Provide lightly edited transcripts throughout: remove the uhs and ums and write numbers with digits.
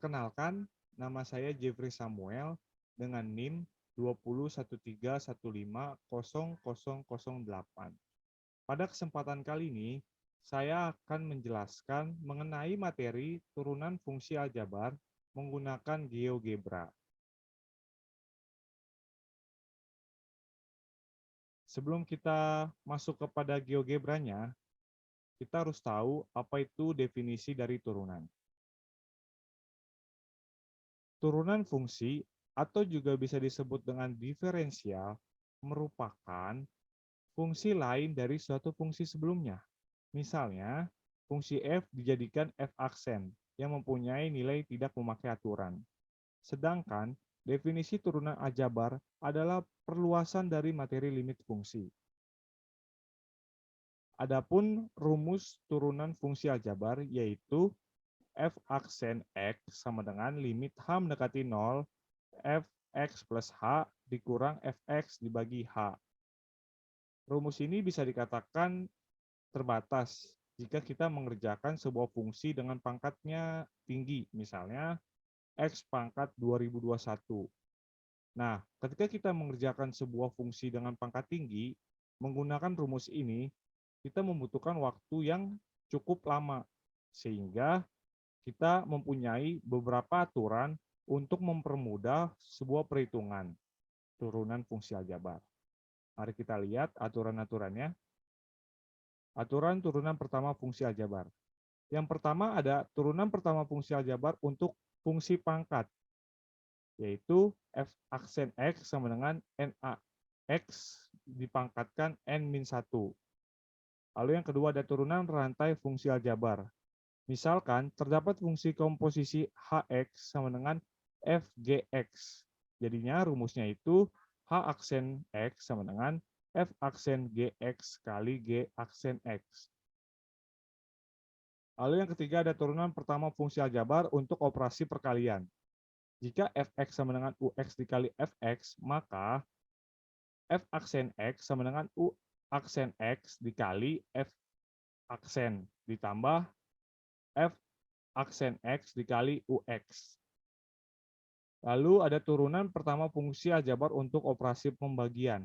Perkenalkan, nama saya Jeffrey Samuel dengan NIM 2013150008. Pada kesempatan kali ini, saya akan menjelaskan mengenai materi turunan fungsi aljabar menggunakan GeoGebra. Sebelum kita masuk kepada GeoGebra-nya, kita harus tahu apa itu definisi dari turunan. Turunan fungsi atau juga bisa disebut dengan diferensial merupakan fungsi lain dari suatu fungsi sebelumnya. Misalnya, fungsi f dijadikan f aksen yang mempunyai nilai tidak memakai aturan. Sedangkan, definisi turunan aljabar adalah perluasan dari materi limit fungsi. Adapun rumus turunan fungsi aljabar yaitu f aksen x sama dengan limit h mendekati 0, fx plus h dikurang fx dibagi h. Rumus ini bisa dikatakan terbatas jika kita mengerjakan sebuah fungsi dengan pangkatnya tinggi, misalnya x pangkat 2021. Nah, ketika kita mengerjakan sebuah fungsi dengan pangkat tinggi, menggunakan rumus ini, kita membutuhkan waktu yang cukup lama, sehingga kita mempunyai beberapa aturan untuk mempermudah sebuah perhitungan turunan fungsi aljabar. Mari kita lihat aturan-aturannya. Aturan turunan pertama fungsi aljabar. Yang pertama ada turunan pertama fungsi aljabar untuk fungsi pangkat, yaitu f aksen x sama dengan nax dipangkatkan n-1. Lalu yang kedua ada turunan rantai fungsi aljabar. Misalkan terdapat fungsi komposisi hx sama dengan fgx. Jadinya rumusnya itu h aksen x sama dengan f aksen gx kali g aksen x. Lalu yang ketiga ada turunan pertama fungsi aljabar untuk operasi perkalian. Jika fx sama dengan ux dikali fx, maka f aksen x sama dengan u aksen x dikali f aksen ditambah f aksen x dikali ux. Lalu ada turunan pertama fungsi aljabar untuk operasi pembagian.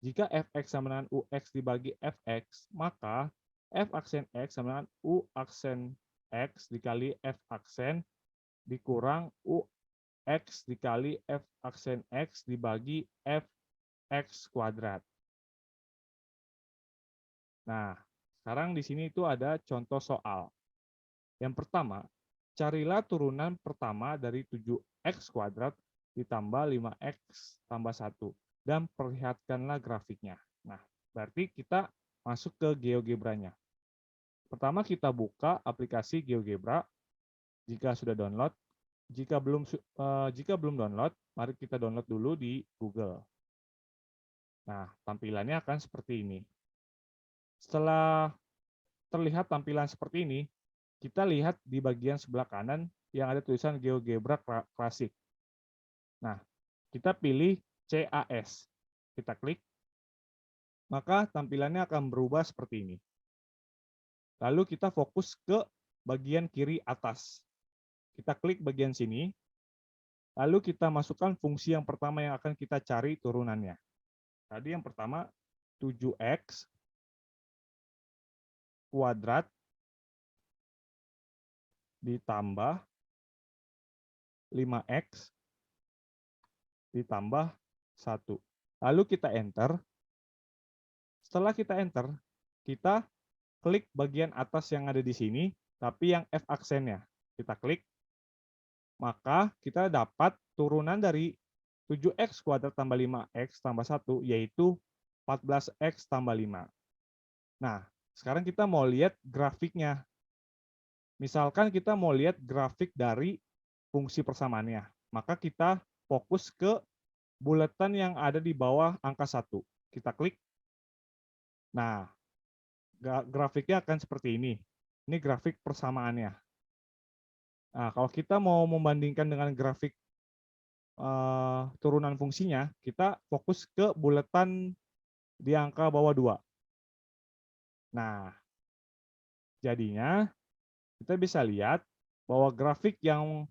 Jika fx sama dengan ux dibagi fx, maka f aksen x sama dengan u aksen x dikali f aksen dikurang ux dikali f aksen x dibagi fx kuadrat. Nah, sekarang di sini itu ada contoh soal. Yang pertama, carilah turunan pertama dari 7x kuadrat ditambah 5x tambah 1 dan perlihatkanlah grafiknya. Nah, berarti kita masuk ke GeoGebra-nya. Pertama kita buka aplikasi GeoGebra jika sudah download. Jika belum download, mari kita download dulu di Google. Nah, tampilannya akan seperti ini. Setelah terlihat tampilan seperti ini, kita lihat di bagian sebelah kanan yang ada tulisan GeoGebra Classic. Nah, kita pilih CAS. Kita klik, maka tampilannya akan berubah seperti ini. Lalu kita fokus ke bagian kiri atas. Kita klik bagian sini, lalu kita masukkan fungsi yang pertama yang akan kita cari turunannya. Tadi yang pertama 7x kuadrat ditambah 5x ditambah 1. Lalu kita enter. Setelah kita enter, kita klik bagian atas yang ada di sini, tapi yang F aksennya. Kita klik, maka kita dapat turunan dari 7x kuadrat tambah 5x tambah 1, yaitu 14x tambah 5. Nah, sekarang kita mau lihat grafiknya. Misalkan kita mau lihat grafik dari fungsi persamaannya, maka kita fokus ke bulatan yang ada di bawah angka 1. Kita klik. Nah, grafiknya akan seperti ini. Ini grafik persamaannya. Nah, kalau kita mau membandingkan dengan grafik turunan fungsinya, kita fokus ke bulatan di angka bawah 2. Nah, jadinya kita bisa lihat bahwa grafik yang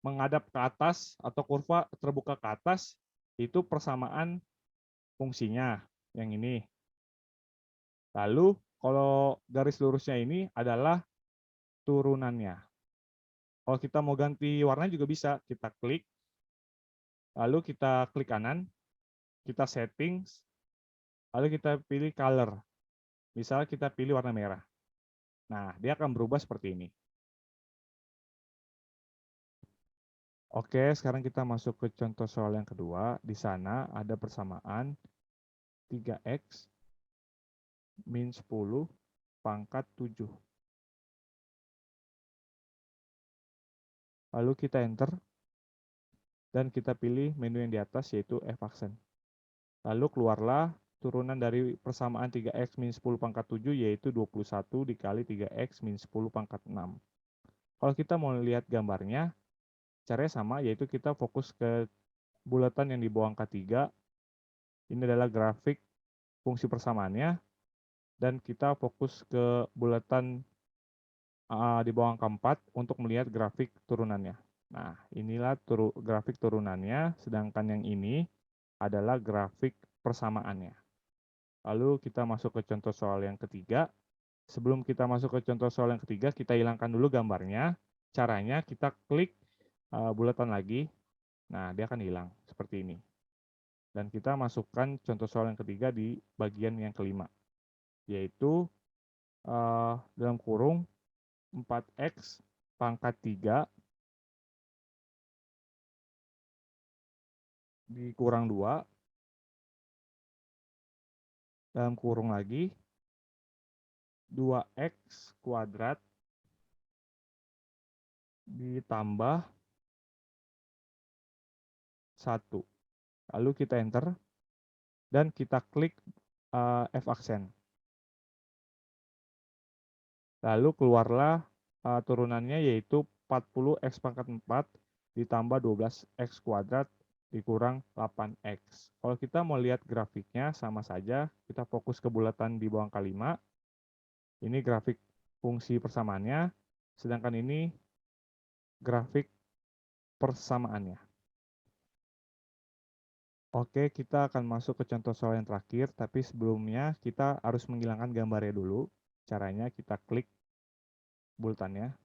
menghadap ke atas atau kurva terbuka ke atas, itu persamaan fungsinya yang ini. Lalu kalau garis lurusnya ini adalah turunannya. Kalau kita mau ganti warna juga bisa, kita klik, lalu kita klik kanan, kita settings, lalu kita pilih color. Misal kita pilih warna merah. Nah, dia akan berubah seperti ini. Oke, sekarang kita masuk ke contoh soal yang kedua. Di sana ada persamaan 3x min 10 pangkat 7. Lalu kita enter, dan kita pilih menu yang di atas yaitu f-aksen. Lalu keluarlah turunan dari persamaan 3x min 10 pangkat 7 yaitu 21 dikali 3x min 10 pangkat 6. Kalau kita mau lihat gambarnya, caranya sama, yaitu kita fokus ke bulatan yang di bawah angka 3. Ini adalah grafik fungsi persamaannya, dan kita fokus ke bulatan di bawah angka 4 untuk melihat grafik turunannya. Nah, inilah grafik turunannya, sedangkan yang ini adalah grafik persamaannya. Lalu kita masuk ke contoh soal yang ketiga. Sebelum kita masuk ke contoh soal yang ketiga, kita hilangkan dulu gambarnya. Caranya kita klik bulatan lagi. Nah, dia akan hilang seperti ini. Dan kita masukkan contoh soal yang ketiga di bagian yang kelima, yaitu dalam kurung 4x pangkat 3 dikurang 2, dalam kurung lagi 2x kuadrat ditambah 1. Lalu kita enter, dan kita klik f-aksen. Lalu keluarlah turunannya yaitu 40x pangkat 4 ditambah 12x kuadrat dikurang 8x. Kalau kita mau lihat grafiknya sama saja, kita fokus ke bulatan di bawah angka 5. Ini grafik fungsi persamaannya, sedangkan ini grafik persamaannya. Oke, kita akan masuk ke contoh soal yang terakhir, tapi sebelumnya kita harus menghilangkan gambarnya dulu. Caranya kita klik bulatannya,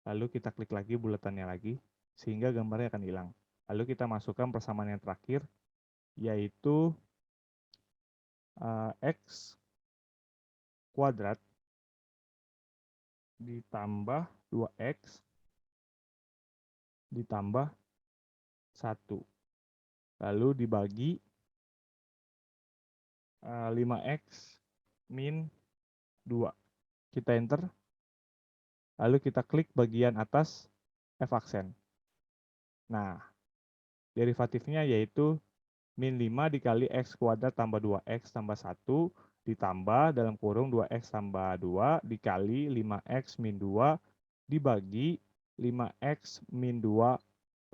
lalu kita klik lagi bulatannya lagi, sehingga gambarnya akan hilang. Lalu kita masukkan persamaan yang terakhir, yaitu x kuadrat ditambah 2x ditambah 1. Lalu dibagi 5x min 2. Kita enter, lalu kita klik bagian atas f-aksen. Nah, derivatifnya yaitu min 5 dikali x kuadrat tambah 2x tambah 1 ditambah dalam kurung 2x tambah 2 dikali 5x min 2 dibagi 5x min 2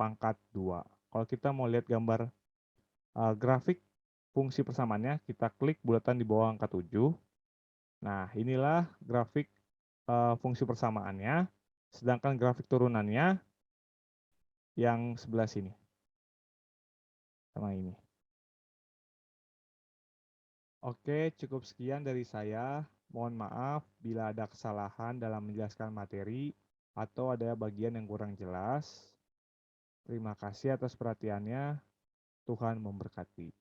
pangkat 2. Kalau kita mau lihat gambar grafik fungsi persamaannya, kita klik bulatan di bawah angka 7. Nah, inilah grafik fungsi persamaannya, sedangkan grafik turunannya yang sebelah sini, sama ini. Oke, cukup sekian dari saya. Mohon maaf bila ada kesalahan dalam menjelaskan materi atau ada bagian yang kurang jelas. Terima kasih atas perhatiannya. Tuhan memberkati.